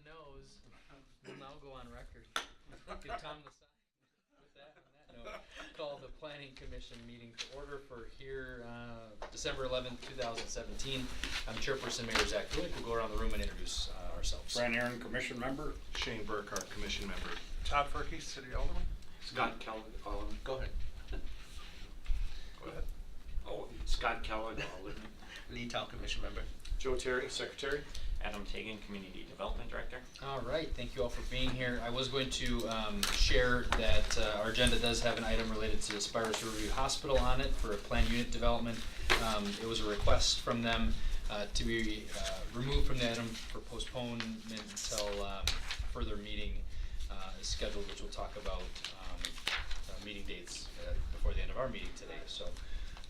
knows, we'll now go on record. Give Tom the sign. With that, on that note, call the Planning Commission meeting to order for here, December 11th, 2017. I'm Chairperson Mayor Zach Duick. We'll go around the room and introduce ourselves. Brian Aaron, Commission Member. Shane Burkhart, Commission Member. Todd Furkey, City Alderman. Scott Kellogg, Alderman. Go ahead. Go ahead. Oh, Scott Kellogg, Alderman. Lee Town Commission Member. Joe Terry, Secretary. Adam Tagan, Community Development Director. All right, thank you all for being here. I was going to share that our agenda does have an item related to Spires Riverview Hospital on it for a planned unit development. It was a request from them to be removed from the item for postponement until further meeting is scheduled, which we'll talk about meeting dates before the end of our meeting today. So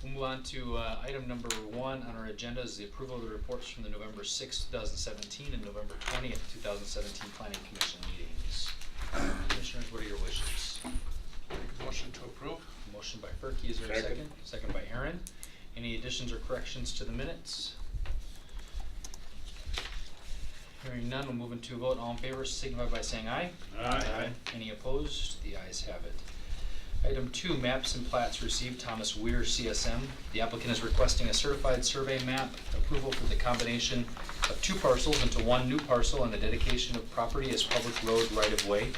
we'll move on to item number 1 on our agenda is the approval of the reports from the November 6th, 2017 and November 20th, 2017 Planning Commission meetings. Commissioners, what are your wishes? Motion to approve. Motion by Furkey, is there a second? Second by Aaron. Any additions or corrections to the minutes? Hearing none, we'll move into a vote. All in favor signify by saying aye. Aye. Any opposed? The ayes have it. Item 2, maps and plats received, Thomas Weir, CSM. The applicant is requesting a certified survey map approval for the combination of 2 parcels into 1 new parcel and the dedication of property as public road right-of-way.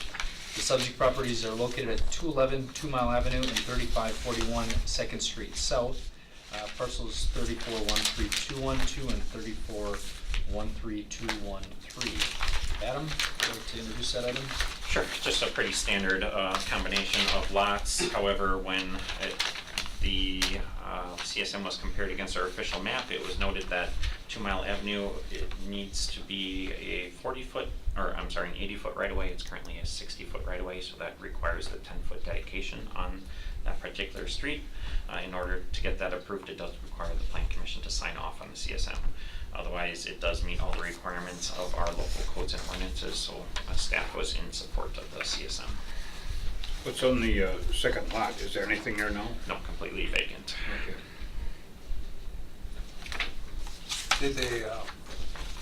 The subject properties are located at 211 2 Mile Avenue and 3541 2nd Street South. Parcels 3413212 and 3413213. Adam, would you like to introduce that item? Sure, just a pretty standard combination of lots. However, when the CSM was compared against our official map, it was noted that 2 Mile Avenue, it needs to be a 40-foot, or I'm sorry, an 80-foot right-of-way. It's currently a 60-foot right-of-way, so that requires the 10-foot dedication on that particular street. In order to get that approved, it does require the Plan Commission to sign off on the CSM. Otherwise, it does meet all the requirements of our local codes and ordinances, so staff was in support of the CSM. What's on the second lot? Is there anything there now? No, completely vacant. Okay. Did they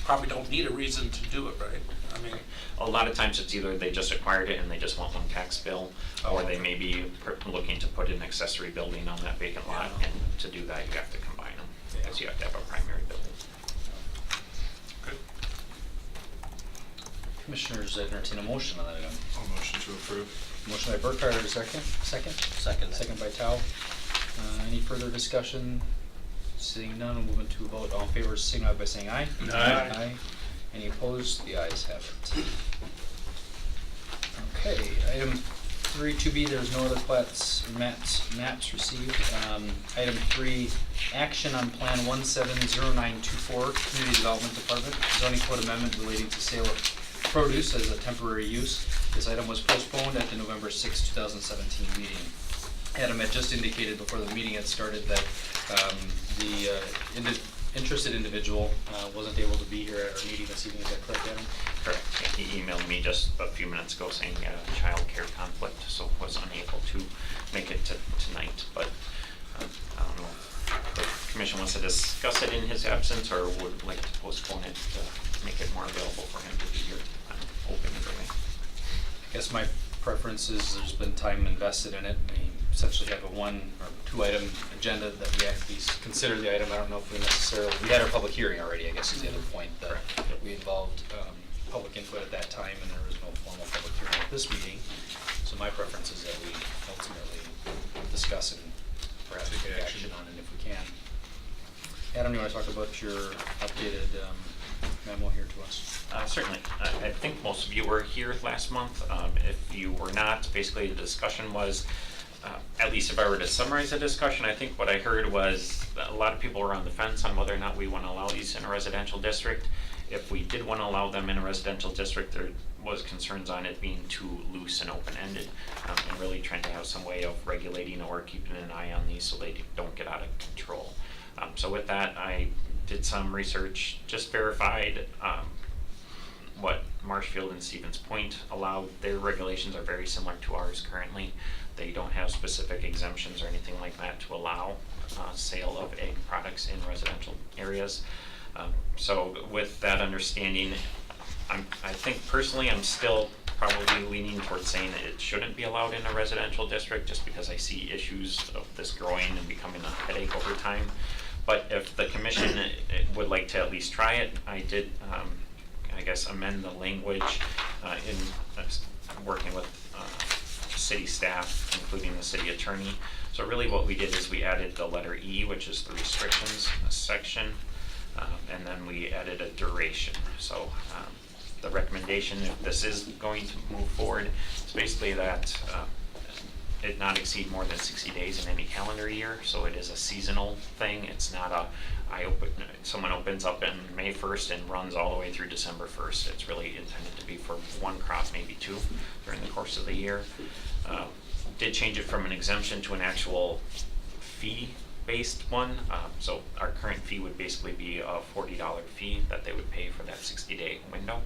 probably don't need a reason to do it, right? I mean, A lot of times it's either they just acquired it and they just want one tax bill, or they may be looking to put an accessory building on that vacant lot, and to do that, you have to combine them, because you have to have a primary building. good. Commissioners, entertain a motion on that item. All motion to approve. Motion by Burkhart, a second? Second? Second by Tao. Any further discussion? Seeing none, we'll move into a vote. All in favor signify by saying aye. Aye. Any opposed? The ayes have it. Okay, item 3-2B, there's no other plats, maps received. Item 3, action on Plan 170924, Community Development Department, zoning code amendment relating to sale of produce as a temporary use. This item was postponed at the November 6, 2017 meeting. Adam had just indicated before the meeting had started that the interested individual wasn't able to be here at our meeting this evening. Is that correct, Adam? Correct. Yeah, he emailed me just a few minutes ago saying he had a child care conflict, so was unable to make it tonight. But I don't know if the commission wants to discuss it in his absence or would like to postpone it to make it more available for him to be here. I'm open either way. I guess my preference is there's been time invested in it. We essentially have a 1 or 2 item agenda that we have to consider the item. I don't know if we necessarily, we had our public hearing already, I guess is the other point, that we involved public input at that time and there was no formal public hearing at this meeting. So my preference is that we ultimately discuss and perhaps take action on it if we can. Adam, you want to talk about your updated memo here to us? Certainly. I think most of you were here last month. If you were not, basically the discussion was, at least if I were to summarize the discussion, I think what I heard was a lot of people were on the fence on whether or not we want to allow these in a residential district. If we did want to allow them in a residential district, there was concerns on it being too loose and open-ended, and really trying to have some way of regulating or keeping an eye on these so they don't get out of control. So with that, I did some research, just verified what Marshfield and Stevens Point allowed. Their regulations are very similar to ours currently. They don't have specific exemptions or anything like that to allow sale of egg products in residential areas. So with that understanding, I think personally, I'm still probably leaning towards saying that it shouldn't be allowed in a residential district, just because I see issues of this growing and becoming a headache over time. But if the commission would like to at least try it, I did, I guess, amend the language in working with city staff, including the city attorney. So really what we did is we added the letter E, which is the restrictions section, and then we added a duration. So the recommendation, if this is going to move forward, is basically that it not exceed more than 60 days in any calendar year. So it is a seasonal thing. It's not a, someone opens up on May 1st and runs all the way through December 1st. It's really intended to be for one crop, maybe two, during the course of the year. Did change it from an exemption to an actual fee-based one. So our current fee would basically be a $40 fee that they would pay for that 60-day window.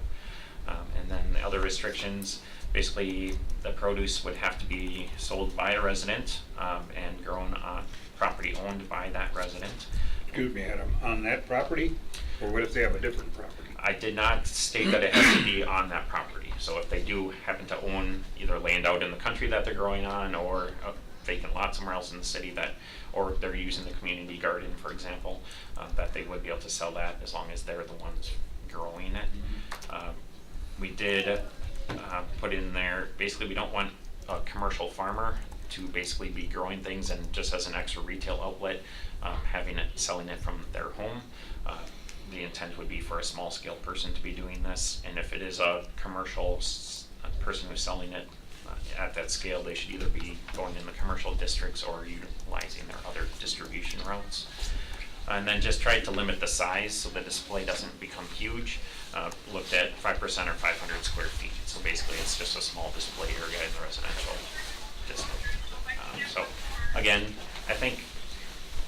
And then the other restrictions, basically the produce would have to be sold by a resident and grown on property owned by that resident. Excuse me, Adam, on that property? Or what if they have a different property? I did not state that it has to be on that property. So if they do happen to own either land out in the country that they're growing on, or a vacant lot somewhere else in the city that, or they're using the community garden, for example, that they would be able to sell that as long as they're the ones growing it. We did put in there, basically we don't want a commercial farmer to basically be growing things and just as an extra retail outlet, selling it from their home. The intent would be for a small scale person to be doing this, and if it is a commercial person who's selling it at that scale, they should either be going in the commercial districts or utilizing their other distribution routes. And then just tried to limit the size so the display doesn't become huge. Looked at 5% or 500 square feet. So basically it's just a small display area in the residential district. So again, I think,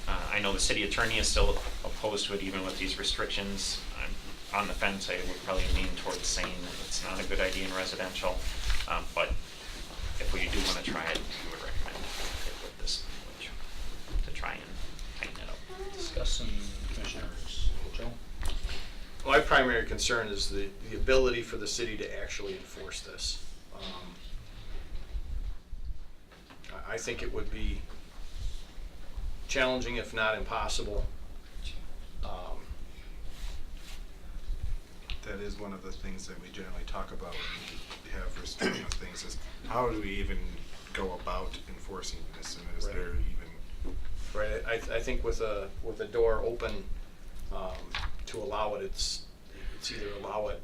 I know the city attorney is still opposed to it even with these restrictions. I'm on the fence. I would probably lean towards saying that it's not a good idea in residential. But if we do want to try it, we would recommend it with this language to try and tighten it up. Discussing commissioners. Joe? My primary concern is the ability for the city to actually enforce this. I think it would be challenging, if not impossible. That is one of the things that we generally talk about when we have restricting things, is how do we even go about enforcing this, and is Right. there even... Right, I think with a door open to allow it, it's either allow it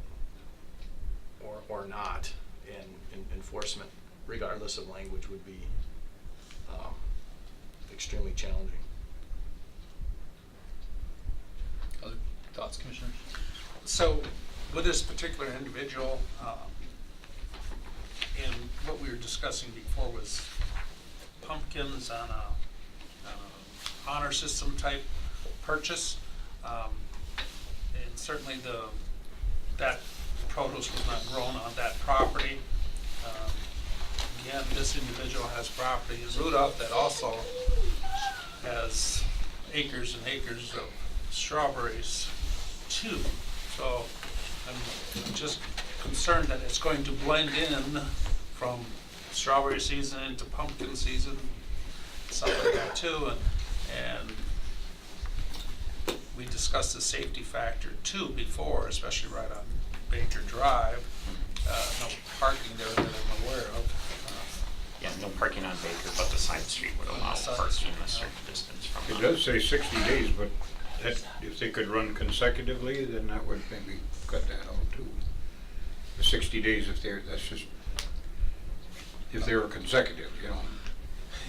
or not, and enforcement, regardless of language, would be extremely challenging. Other thoughts, commissioners? So with this particular individual, and what we were discussing before was pumpkins on a honor system type purchase. And certainly that produce was not grown on that property. Again, this individual has property in Rudolph that also has acres and acres of strawberries too. So I'm just concerned that it's going to blend in from strawberry season into pumpkin season, stuff like that too. And we discussed the safety factor too before, especially right on Baker Drive. No parking there that I'm aware of. Yeah, no parking on Baker, but the side street would allow side parking street, a certain yeah. distance from It the. does say 60 days, but that, if they could run consecutively, then that would maybe cut that out too. The 60 days, that's just, if they were consecutive, you know.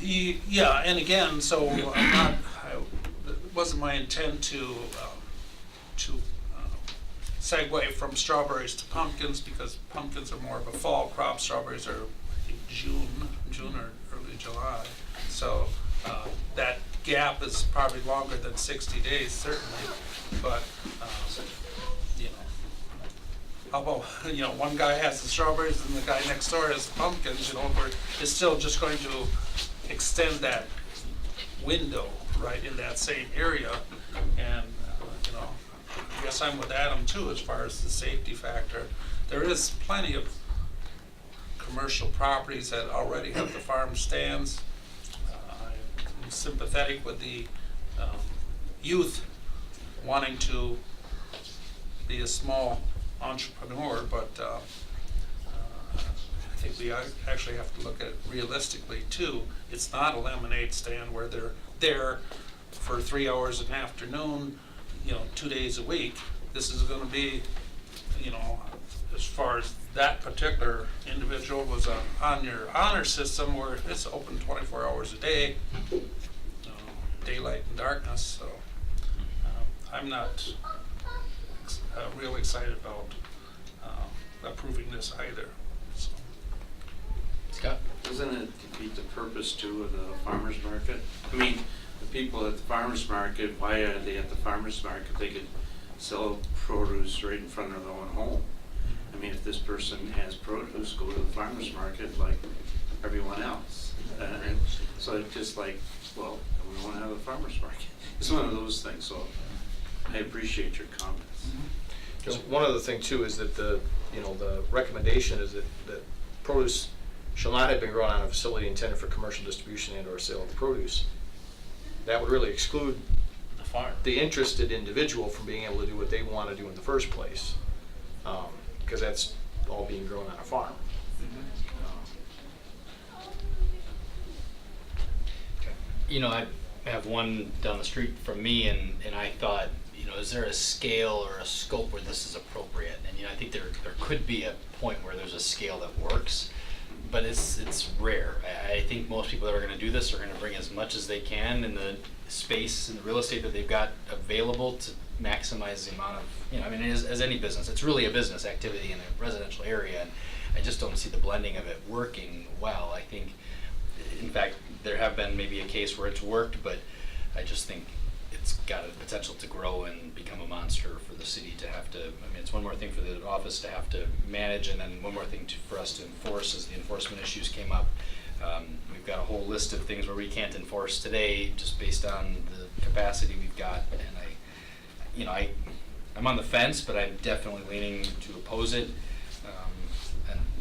Yeah, and again, so it wasn't my intent to segue from strawberries to pumpkins, because pumpkins are more of a fall crop. Strawberries are June or early July. So that gap is probably longer than 60 days, certainly. But you know, how about one guy has the strawberries and the guy next door has the pumpkins? It's still just going to extend that window right in that same area. And I guess I'm with Adam too as far as the safety factor. there is plenty of commercial properties that already have the farm stands. I'm sympathetic with the youth wanting to be a small entrepreneur, but I think we actually have to look at it realistically too. It's not a lemonade stand where they're there for 3 hours in the afternoon, 2 days a week. This is gonna be, as far as that particular individual was on your honor system where it's open 24 hours a day, daylight and darkness, so I'm not real excited about approving this either. So. Scott? Doesn't it defeat the purpose too of the farmer's market? I mean, the people at the farmer's market, why are they at the farmer's market? They could sell produce right in front of their own home. I mean, if this person has produce, go to the farmer's market like everyone else. And so it's just like, well, we want to have a farmer's market. It's one of those things, so I appreciate your comments. Just one other thing too is that the recommendation is that produce shall not have been grown on a facility intended for commercial distribution and or sale of produce. That would really exclude The farm. the interested individual from being able to do what they want to do in the first place, because that's all being grown on a farm. I have one down the street from me, and I thought, is there a scale or a scope where this is appropriate? And I think there could be a point where there's a scale that works, but it's rare. I think most people that are going to do this are going to bring as much as they can in the space and the real estate that they've got available to maximize the amount of, as any business, it's really a business activity in a residential area, and I just don't see the blending of it working well. I think, in fact, there have been maybe a case where it's worked, but I just think it's got a potential to grow and become a monster for the city to have to, it's one more thing for the office to have to manage, and then one more thing for us to enforce as the enforcement issues came up. We've got a whole list of things where we can't enforce today just based on the capacity we've got, and I'm on the fence, but I'm definitely leaning to oppose it.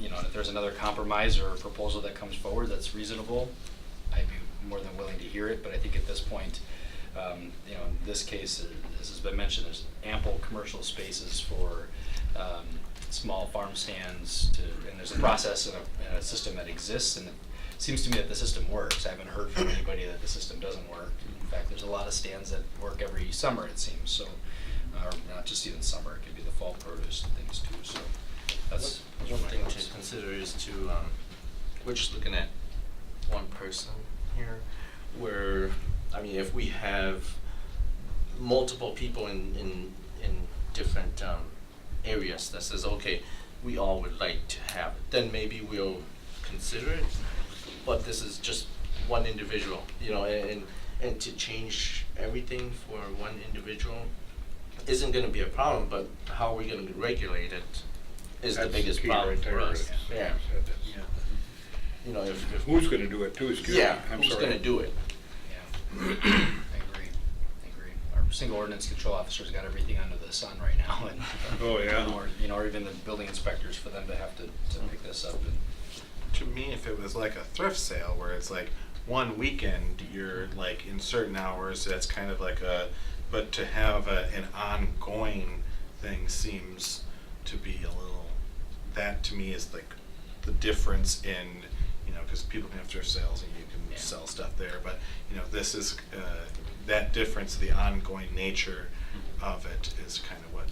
And if there's another compromise or proposal that comes forward that's reasonable, I'd be more than willing to hear it. But I think at this point, in this case, as has been mentioned, there's ample commercial spaces for small farm stands and there's a process and a system that exists, and it seems to me that the system works. I haven't heard from anybody that the system doesn't work. In fact, there's a lot of stands that work every summer, it seems. So, or not just even summer, it could be the fall produce and things too. So that's One my thing thoughts. to consider is we're just looking at one person here, where, if we have multiple people in different areas that says, okay, we all would like to have it, then maybe we'll consider it, but this is just one individual, and to change everything for one individual isn't gonna be a problem, but how are we gonna regulate it is the That's biggest key problem right for there. us. Yeah. Yeah. If Who's gonna do it too, excuse me? yeah, I'm who's sorry. gonna do it? Yeah, I agree. Our single ordinance control officer's got everything under the sun right now, and Oh, yeah. or even the building inspectors for them to have to pick this up. And To me, if it was like a thrift sale where it's like one weekend, you're like in certain hours, that's kind of like but to have an ongoing thing seems to be a little, that to me is like the difference in, because people can have thrift sales and you can Yeah. sell stuff there, but, this is, that difference, the ongoing nature of it is kind of what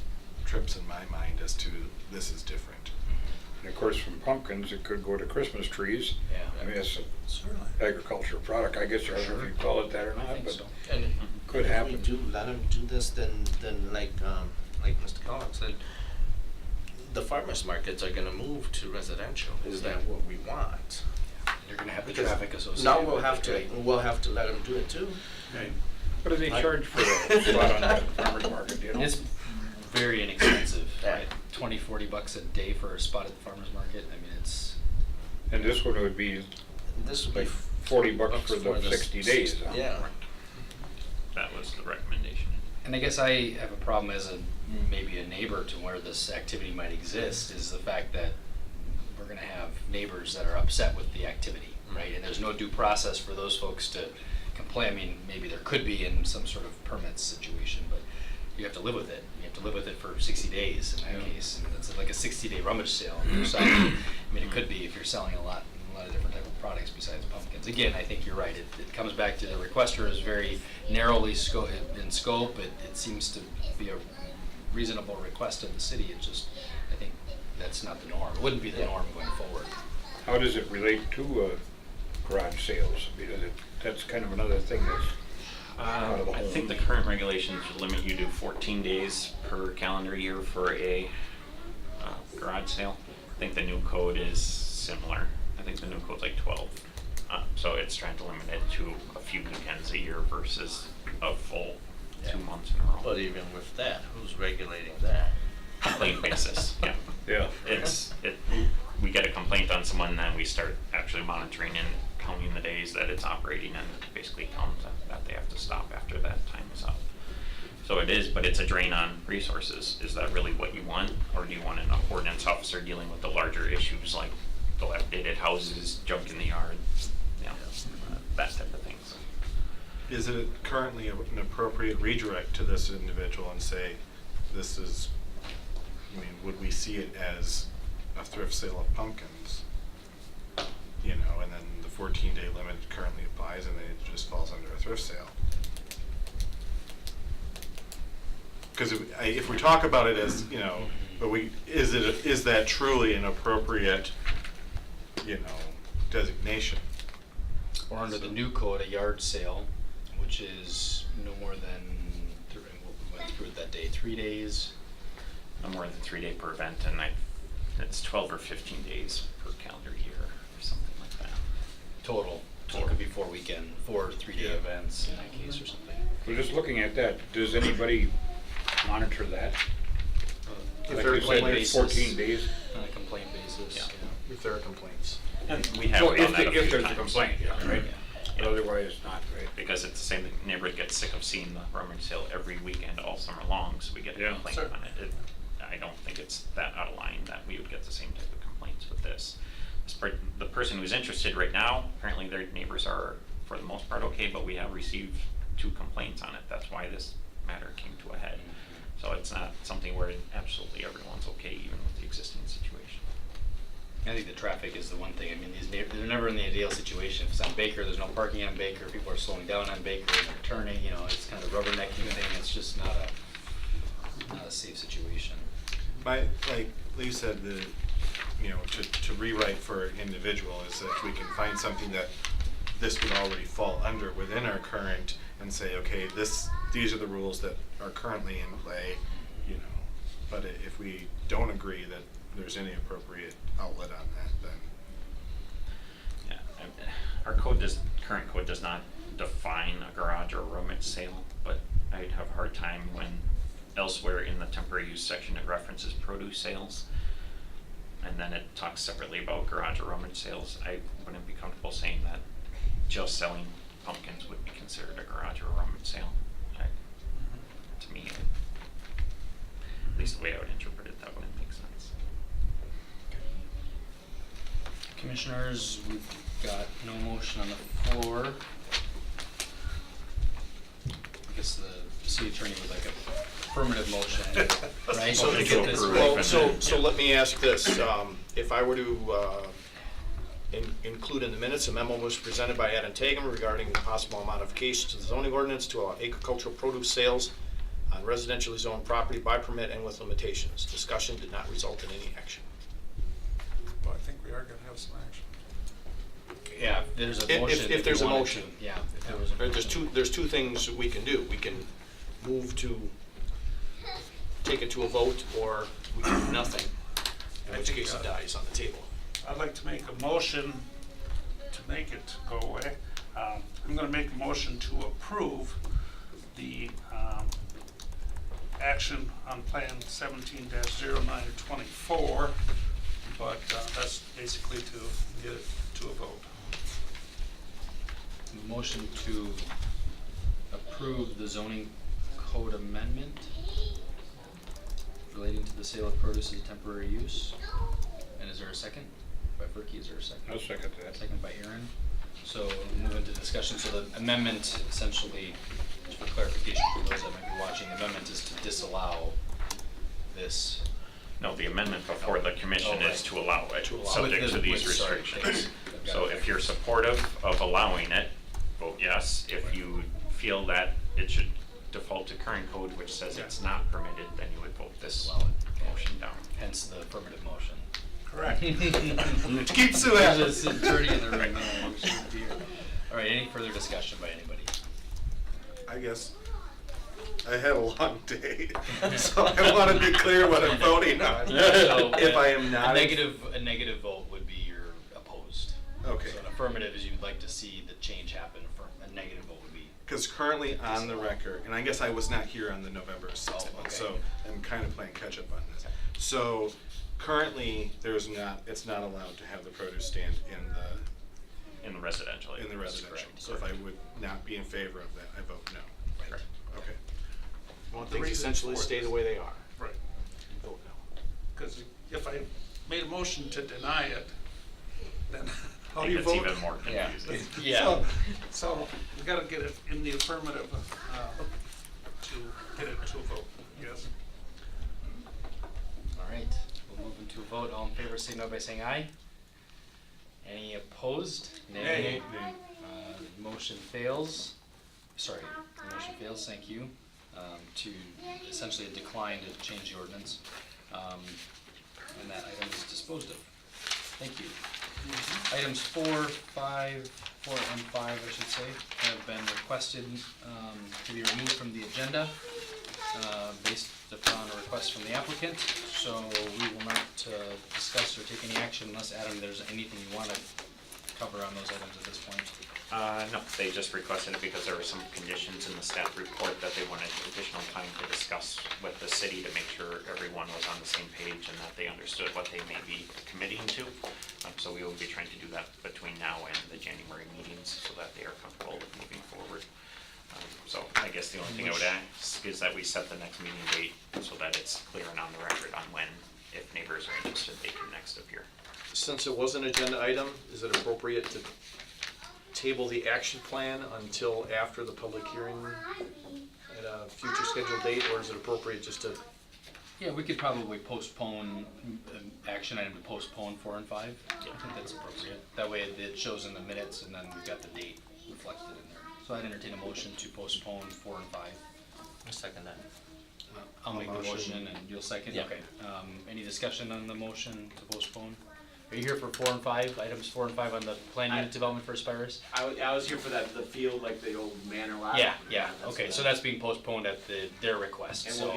trips in my mind as to this is different. And of course, from pumpkins, it could go to Christmas trees. Yeah. It's an Certainly. agricultural product, I guess, I don't know if you call it that or I not, think but so. And could if happen. we do let them do this, then like Mr. Kellogg said, the farmers markets are gonna move to residential. Is that what we want? You're going to have the Because traffic associated. now with it, right? we'll have to let them do it too. Right. what do they charge for a spot on the farmer's market, do you know? It's very inexpensive, Yeah. right? $20-40 a day for a spot at the farmer's market. It's And this one would be This would be like $40 for the 60 days, huh? Yeah. That was the recommendation. And I guess I have a problem as maybe a neighbor to where this activity might exist, is the fact that we're gonna have neighbors that are upset with the activity, right? And there's no due process for those folks to complain. I mean, maybe there could be in some sort of permit situation, but you have to live with it. You have to live with it for 60 days in that case. And it's like a 60-day rummage sale. If you're selling, I mean, it could be if you're selling a lot of different type of products besides pumpkins. Again, I think you're right. It comes back to the requester is very narrowly in scope. It seems to be a reasonable request of the city. It just, I think that's not the norm. It wouldn't be the norm going forward. How does it relate to garage sales? Because that's kind of another thing that's out of the I whole. think the current regulations limit you to 14 days per calendar year for a garage sale. I think the new code is similar. I think the new code's like 12. So it's trying to limit it to a few weekends a year versus a full 2 months in a row. But even with that, who's regulating that? Complaint basis, yeah. Yeah. We get a complaint on someone, then we start actually monitoring and counting the days that it's operating, and it basically counts that they have to stop after that time is up. So it is, but it's a drain on resources. Is that really what you want? Or do you want an ordinance officer dealing with the larger issues like dilapidated houses, junk in the yard, that type of things? Is it currently an appropriate redirect to this individual and say, this is, I mean, would we see it as a thrift sale of pumpkins? You know, and then the 14-day limit currently applies and then it just falls under a thrift sale. Because if we talk about it as, you know, but is that truly an appropriate, you know, designation? Or under the new code, a yard sale, which is no more than, what went through it that day, 3 days. No more than 3 day per event, and it's 12 or 15 days per calendar year or something like that. Total. So it could be 4 3-day Yeah. events in that case or something. So just looking at that, does anybody monitor that? If Like there are you said, complaints, it's 14 days. On a complaint basis. Yeah. if there are complaints. And we have So done if that a few there's a times. complaint, yeah, right? Yeah. But otherwise not, right? Because it's the same, the neighborhood gets sick of seeing the rummage sale every weekend all summer long, so we get a Yeah. complaint Sure. on it. I don't think it's that out of line that we would get the same type of complaints with this. The person who's interested right now, apparently their neighbors are, for the most part, okay, but we have received 2 complaints on it. That's why this matter came to a head. So it's not something where absolutely everyone's okay, even with the existing situation. I think the traffic is the one thing. I mean, they're never in the ideal situation. If it's on Baker, there's no parking on Baker. People are slowing down on Baker and they're turning. You know, it's kind of a rubbernecking thing. It's just not a safe situation. Like Lee said, you know, to rewrite for an individual is that we can find something that this would already fall under within our current and say, okay, these are the rules that are currently in play, you know. But if we don't agree that there's any appropriate outlet on that, then. Yeah, our current code does not define a garage or a rummage sale, but I'd have a hard time when elsewhere in the temporary use section it references produce sales, and then it talks separately about garage or rummage sales. I wouldn't be comfortable saying that just selling pumpkins would be considered a garage or a rummage sale. To me, at least the way I would interpret it, that wouldn't make sense. Commissioners, we've got no motion on the floor. I guess the city attorney would like a affirmative motion, right? So To to get get this- approve. Well, so Yeah. let me ask this, if I were to include in the minutes, a memo was presented by Adam Tagum regarding possible modifications to the zoning ordinance to allow agricultural produce sales on residentially zoned property by permit and with limitations. Discussion did not result in any action. Well, I think we are gonna have some action. Yeah, if there's a If- motion. if there's you a wanted motion. to. Yeah, if there was a motion. There's two things we can do. We can move to take it to a vote, or we can do nothing, in I which think, case it dies on the table. I'd like to make a motion to make it go away. I'm gonna make a motion to approve the action on Plan 17-0924, but that's basically to get it to a vote. Motion to approve the zoning code amendment relating to the sale of produce as a temporary use. And is there a second? By Berkey, is there a second? I'll second that. Second by Aaron. So we'll move into discussion. So the amendment, essentially, just for clarification for those that might be watching, the amendment is to disallow this. No, the amendment before the commission Oh, is to allow it, To allow subject it. to these Sorry, restrictions. thanks. I've got So it. if you're supportive of allowing it, vote yes. If you feel that it should default to current code, which says it's not permitted, then you would vote this Allow it. motion down. Hence the affirmative motion. Correct. Keep Sue happy. There's a attorney in the room. All right, any further discussion by anybody? I guess I had a long day, so I want to be clear what I'm voting on. So, If I am not. A negative vote would be you're opposed. Okay. So an affirmative is you'd like to see the change happen. A negative vote would be. Because currently on the record, and I guess I was not here on the November 6th Oh, one, okay. so I'm kind of playing catch up on this. So currently, it's not allowed to have the produce stand In the residential. in the that's residential. correct. So if I would not be in favor of that, I vote no. Correct. Okay. Want The things reason essentially for stay this. the way they are. Right. Vote no. Because if I made a motion to deny it, then how I do you think vote? it's even more Yeah. confusing. Yeah. So we gotta get it in the affirmative, to get it to a vote, yes? All right, we'll move into a vote. All in favor, signify by saying aye. Any opposed? Nay. Motion fails. Sorry, the motion fails, thank you. To essentially a decline to change the ordinance. And that item is disposed of. Thank you. Items 4, 5, 4 and 5, I should say, have been requested to be removed from the agenda based upon a request from the applicant. So we will not discuss or take any action unless, Adam, there's anything you want to cover on those items at this point. No, they just requested it because there were some conditions in the staff report that they wanted additional time to discuss with the city to make sure everyone was on the same page and that they understood what they may be committing to. So we will be trying to do that between now and the January meetings so that they are comfortable with moving forward. So I guess the only thing I would ask is that we set the next meeting date so that it's clear and on the record on when, if neighbors are interested, they can next appear. Since it was an agenda item, is it appropriate to table the action plan until after the public hearing at a future scheduled date, or is it appropriate just to? Yeah, we could probably postpone, action item to postpone 4 and 5. I think that's appropriate. That way it shows in the minutes and then we've got the date reflected in there. So I'd entertain a motion to postpone 4 and 5. I second that. I'll make the Motion. motion and you'll second? Yeah. Okay. Any discussion on the motion to postpone? Are you here for 4 and 5, items 4 and 5 on the plan unit development for Aspirus? I was here for the field, like the old manor lot. Yeah, That's okay, the- so that's being postponed at their request, And so.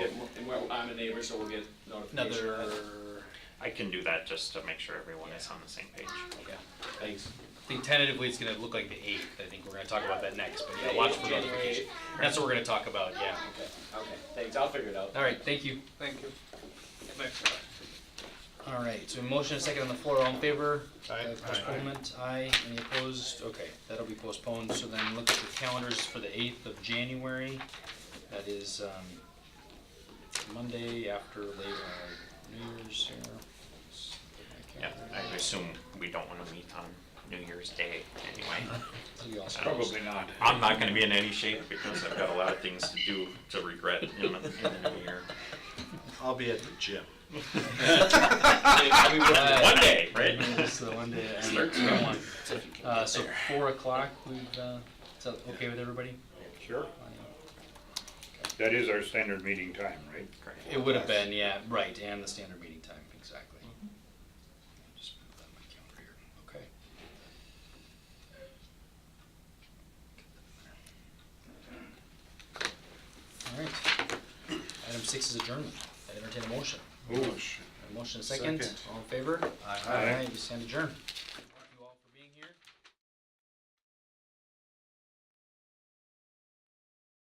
I'm a neighbor, so we'll get notification. Another, I can do that just to make sure everyone is on the same page. okay. Thanks. I think tentatively it's gonna look like the 8th, I think we're gonna talk about that next, but yeah, The watch 8th, for January notification. 8th. That's what we're gonna talk about, yeah, okay. Okay, thanks, I'll figure it out. All right, thank you. Thank you. All right, so motion and second on the floor, all in favor? Aye. Postponement, aye. Any opposed? Okay, that'll be postponed. So then look at the calendars for the 8th of January. That is Monday after New Year's here. Let's look at my Yeah, calendar. I assume we don't want to meet on New Year's Day anyway. So you also- Probably not. I'm not gonna be in any shape because I've got a lot of things to do to regret in the new year. I'll be at the gym. One day, right? That's the one day. Start I to- want. So 4 o'clock, is that okay with everybody? Sure. That is our standard meeting time, right? It would have been, yeah, right, and the standard meeting time, exactly. Just put that on my calendar here, okay. All right. Item 6 is adjournment. I entertain a motion. Oh, shit. A motion and a second. Second. All in favor? Aye. We stand adjourned.